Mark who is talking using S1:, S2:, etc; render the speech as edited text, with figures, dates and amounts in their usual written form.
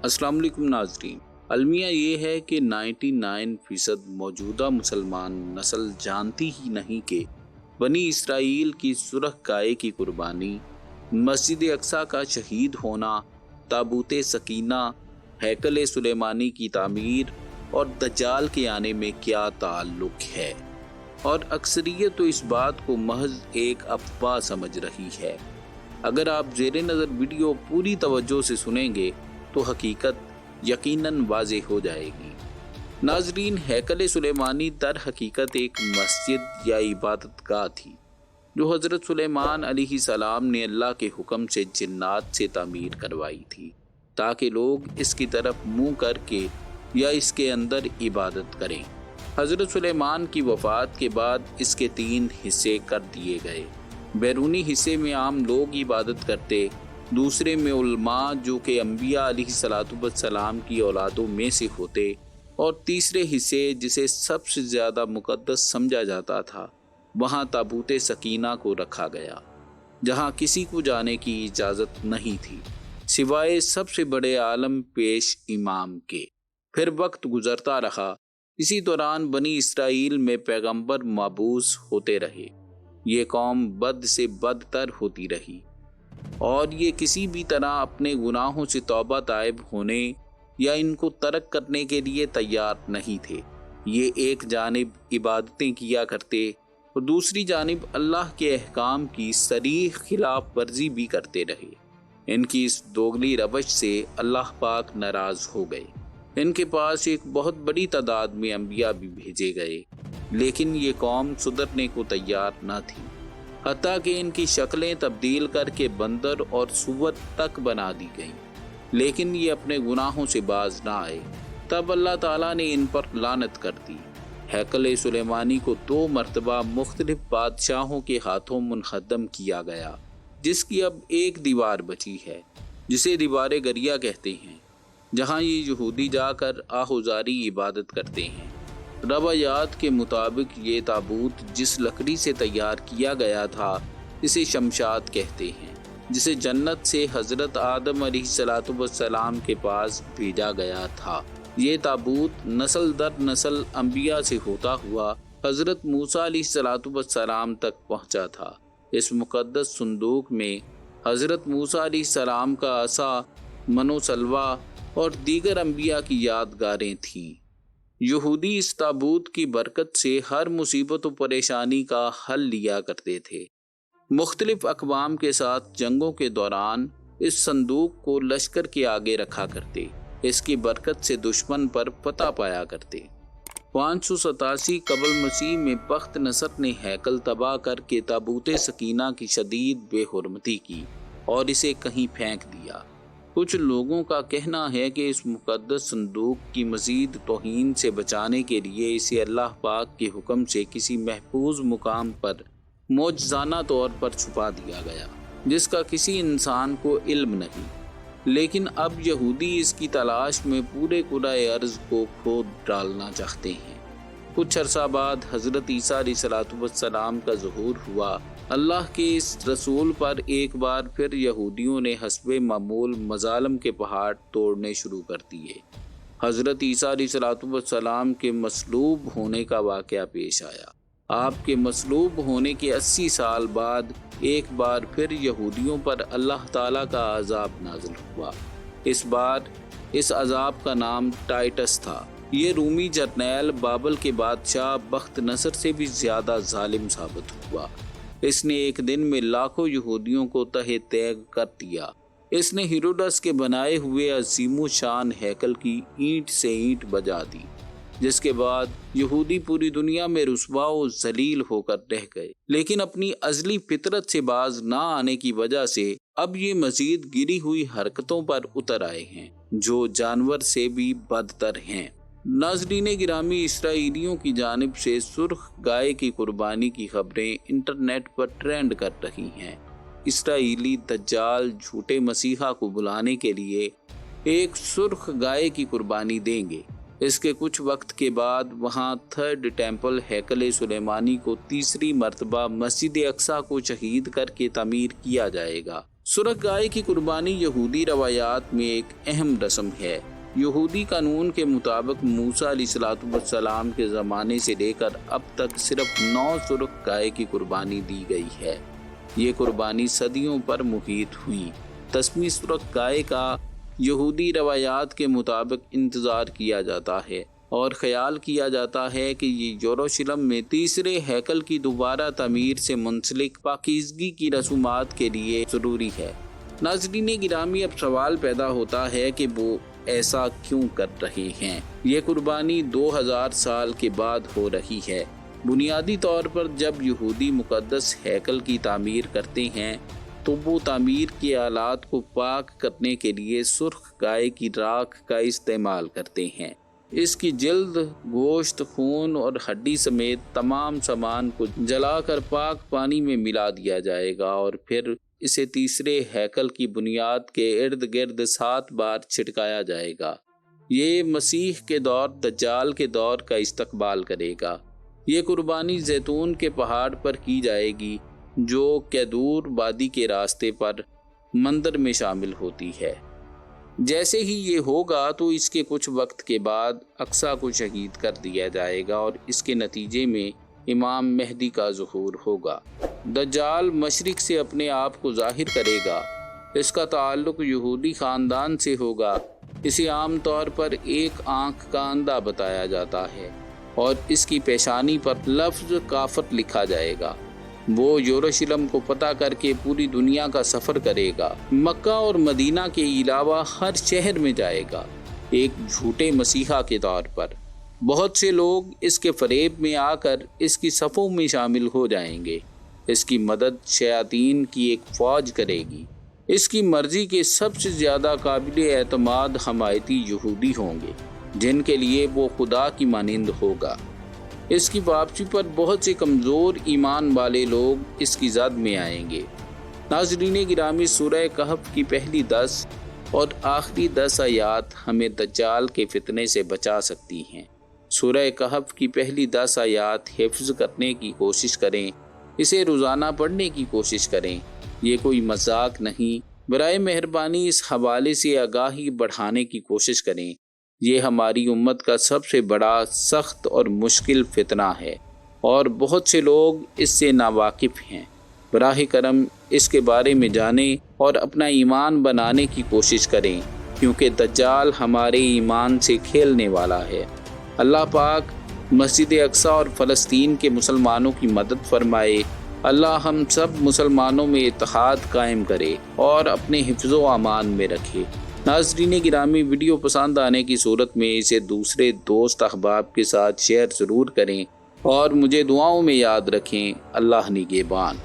S1: السلام علیکم ناظرین۔ المیہ یہ ہے کہ 99% موجودہ مسلمان نسل جانتی ہی نہیں کہ بنی اسرائیل کی سرخ گائے کی قربانی، مسجد اقصیٰ کا شہید ہونا، تابوت سکینہ، ہیکل سلیمانی کی تعمیر اور دجال کے آنے میں کیا تعلق ہے، اور اکثریت تو اس بات کو محض ایک افواہ سمجھ رہی ہے۔ اگر آپ زیر نظر ویڈیو پوری توجہ سے سنیں گے تو حقیقت یقیناً واضح ہو جائے گی۔ ناظرین، ہیکل سلیمانی در حقیقت ایک مسجد یا عبادت گاہ تھی جو حضرت سلیمان علیہ السلام نے اللہ کے حکم سے جنات سے تعمیر کروائی تھی تاکہ لوگ اس کی طرف منہ کر کے یا اس کے اندر عبادت کریں۔ حضرت سلیمان کی وفات کے بعد اس کے 3 حصے کر دیے گئے۔ بیرونی حصے میں عام لوگ عبادت کرتے، دوسرے میں علماء جو کہ انبیاء علیہ السلام کی اولادوں میں سے ہوتے، اور تیسرے حصے جسے سب سے زیادہ مقدس سمجھا جاتا تھا، وہاں تابوت سکینہ کو رکھا گیا، جہاں کسی کو جانے کی اجازت نہیں تھی سوائے سب سے بڑے عالم پیش امام کے۔ پھر وقت گزرتا رہا، اسی دوران بنی اسرائیل میں پیغمبر مبعوث ہوتے رہے۔ یہ قوم بد سے بدتر ہوتی رہی اور یہ کسی بھی طرح اپنے گناہوں سے توبہ طائب ہونے یا ان کو ترک کرنے کے لیے تیار نہیں تھے۔ یہ ایک جانب عبادتیں کیا کرتے اور دوسری جانب اللہ کے احکام کی صریح خلاف ورزی بھی کرتے رہے۔ ان کی اس دوگلی روش سے اللہ پاک ناراض ہو گئے۔ ان کے پاس ایک بہت بڑی تعداد میں انبیاء بھی بھیجے گئے، لیکن یہ قوم سدھرنے کو تیار نہ تھی، حتیٰ کہ ان کی شکلیں تبدیل کر کے بندر اور سور تک بنا دی گئیں، لیکن یہ اپنے گناہوں سے باز نہ آئے۔ تب اللہ تعالیٰ نے ان پر لعنت کر دی۔ ہیکل سلیمانی کو 2 مرتبہ مختلف بادشاہوں کے ہاتھوں منہدم کیا گیا، جس کی اب ایک دیوار بچی ہے جسے دیوار گریہ کہتے ہیں، جہاں یہ یہودی جا کر آہوزاری عبادت کرتے ہیں۔ روایات کے مطابق یہ تابوت جس لکڑی سے تیار کیا گیا تھا اسے شمشاد کہتے ہیں، جسے جنت سے حضرت آدم علیہ السلام کے پاس بھیجا گیا تھا۔ یہ تابوت نسل در نسل انبیاء سے ہوتا ہوا حضرت موسیٰ علیہ السلام تک پہنچا تھا۔ اس مقدس صندوق میں حضرت موسیٰ علیہ السلام کا عصا، من و سلوہ اور دیگر انبیاء کی یادگاریں تھیں۔ یہودی اس تابوت کی برکت سے ہر مصیبت و پریشانی کا حل لیا کرتے تھے۔ مختلف اقوام کے ساتھ جنگوں کے دوران اس صندوق کو لشکر کے آگے رکھا کرتے، اس کی برکت سے دشمن پر فتح پایا کرتے۔ 587 قبل مسیح میں بخت نصر نے ہیکل تباہ کر کے تابوت سکینہ کی شدید بے حرمتی کی اور اسے کہیں پھینک دیا۔ کچھ لوگوں کا کہنا ہے کہ اس مقدس صندوق کی مزید توہین سے بچانے کے لیے اسے اللہ پاک کے حکم سے کسی محفوظ مقام پر معجزانہ طور پر چھپا دیا گیا، جس کا کسی انسان کو علم نہیں، لیکن اب یہودی اس کی تلاش میں پورے کرۂ ارض کو کھود ڈالنا چاہتے ہیں۔ کچھ عرصہ بعد حضرت عیسیٰ علیہ السلام کا ظہور ہوا۔ اللہ کے اس رسول پر ایک بار پھر یہودیوں نے حسب معمول مظالم کے پہاڑ توڑنے شروع کر دیے۔ حضرت عیسیٰ علیہ السلام کے مصلوب ہونے کا واقعہ پیش آیا۔ آپ کے مصلوب ہونے کے 80 سال بعد ایک بار پھر یہودیوں پر اللہ تعالیٰ کا عذاب نازل ہوا۔ اس بار اس عذاب کا نام ٹائٹس تھا۔ یہ رومی جرنیل بابل کے بادشاہ بخت نصر سے بھی زیادہ ظالم ثابت ہوا۔ اس نے ایک دن میں لاکھوں یہودیوں کو تہہ تیگ کر دیا۔ اس نے ہیروڈس کے بنائے ہوئے عظیم الشان ہیکل کی اینٹ سے اینٹ بجا دی، جس کے بعد یہودی پوری دنیا میں رسوا و ذلیل ہو کر رہ گئے، لیکن اپنی ازلی فطرت سے باز نہ آنے کی وجہ سے اب یہ مزید گری ہوئی حرکتوں پر اتر آئے ہیں جو جانور سے بھی بدتر ہیں۔ ناظرین گرامی، اسرائیلیوں کی جانب سے سرخ گائے کی قربانی کی خبریں انٹرنیٹ پر ٹرینڈ کر رہی ہیں۔ اسرائیلی دجال جھوٹے مسیحا کو بلانے کے لیے ایک سرخ گائے کی قربانی دیں گے۔ اس کے کچھ وقت کے بعد وہاں 3rd ٹیمپل ہیکل سلیمانی کو تیسری مرتبہ مسجد اقصیٰ کو شہید کر کے تعمیر کیا جائے گا۔ سرخ گائے کی قربانی یہودی روایات میں ایک اہم رسم ہے۔ یہودی قانون کے مطابق موسیٰ علیہ السلام کے زمانے سے لے کر اب تک صرف 9 سرخ گائے کی قربانی دی گئی ہے۔ یہ قربانی صدیوں پر محیط ہوئی۔ 10ویں سرخ گائے کا یہودی روایات کے مطابق انتظار کیا جاتا ہے اور خیال کیا جاتا ہے کہ یہ یروشلم میں تیسرے ہیکل کی دوبارہ تعمیر سے منسلک پاکیزگی کی رسومات کے لیے ضروری ہے۔ ناظرین گرامی، اب سوال پیدا ہوتا ہے کہ وہ ایسا کیوں کر رہے ہیں؟ یہ قربانی 2000 سال کے بعد ہو رہی ہے۔ بنیادی طور پر جب یہودی مقدس ہیکل کی تعمیر کرتے ہیں تو وہ تعمیر کے آلات کو پاک کرنے کے لیے سرخ گائے کی راکھ کا استعمال کرتے ہیں۔ اس کی جلد، گوشت، خون اور ہڈی سمیت تمام سامان کو جلا کر پاک پانی میں ملا دیا جائے گا اور پھر اسے تیسرے ہیکل کی بنیاد کے ارد گرد 7 بار چھڑکایا جائے گا۔ یہ مسیح کے دور دجال کے دور کا استقبال کرے گا۔ یہ قربانی زیتون کے پہاڑ پر کی جائے گی جو کیدور وادی کے راستے پر مندر میں شامل ہوتی ہے۔ جیسے ہی یہ ہوگا تو اس کے کچھ وقت کے بعد اقصیٰ کو شہید کر دیا جائے گا اور اس کے نتیجے میں امام مہدی کا ظہور ہوگا۔ دجال مشرق سے اپنے آپ کو ظاہر کرے گا۔ اس کا تعلق یہودی خاندان سے ہوگا۔ اسے عام طور پر ایک آنکھ کا اندھا بتایا جاتا ہے اور اس کی پیشانی پر لفظ کافر لکھا جائے گا۔ وہ یروشلم کو فتح کر کے پوری دنیا کا سفر کرے گا۔ مکہ اور مدینہ کے علاوہ ہر شہر میں جائے گا، ایک جھوٹے مسیحا کے طور پر۔ بہت سے لوگ اس کے فریب میں آ کر اس کی صفوں میں شامل ہو جائیں گے۔ اس کی مدد شیاطین کی ایک فوج کرے گی۔ اس کی مرضی کے سب سے زیادہ قابل اعتماد حمایتی یہودی ہوں گے جن کے لیے وہ خدا کی مانند ہوگا۔ اس کی واپسی پر بہت سے کمزور ایمان والے لوگ اس کی زد میں آئیں گے۔ ناظرین گرامی، سورہ کہف کی پہلی 10 اور آخری 10 آیات ہمیں دجال کے فتنے سے بچا سکتی ہیں۔ سورہ کہف کی پہلی 10 آیات حفظ کرنے کی کوشش کریں، اسے روزانہ پڑھنے کی کوشش کریں۔ یہ کوئی مذاق نہیں۔ برائے مہربانی اس حوالے سے آگاہی بڑھانے کی کوشش کریں۔ یہ ہماری امت کا سب سے بڑا، سخت اور مشکل فتنہ ہے اور بہت سے لوگ اس سے ناواقف ہیں۔ براہ کرم اس کے بارے میں جانیں اور اپنا ایمان بنانے کی کوشش کریں، کیونکہ دجال ہمارے ایمان سے کھیلنے والا ہے۔ اللہ پاک مسجد اقصیٰ اور فلسطین کے مسلمانوں کی مدد فرمائے۔ اللہ ہم سب مسلمانوں میں اتحاد قائم کرے اور اپنے حفظ و امان میں رکھے۔ ناظرین گرامی، ویڈیو پسند آنے کی صورت میں اسے دوسرے دوست احباب کے ساتھ شیئر ضرور کریں اور مجھے دعاؤں میں یاد رکھیں۔ اللہ نگہبان۔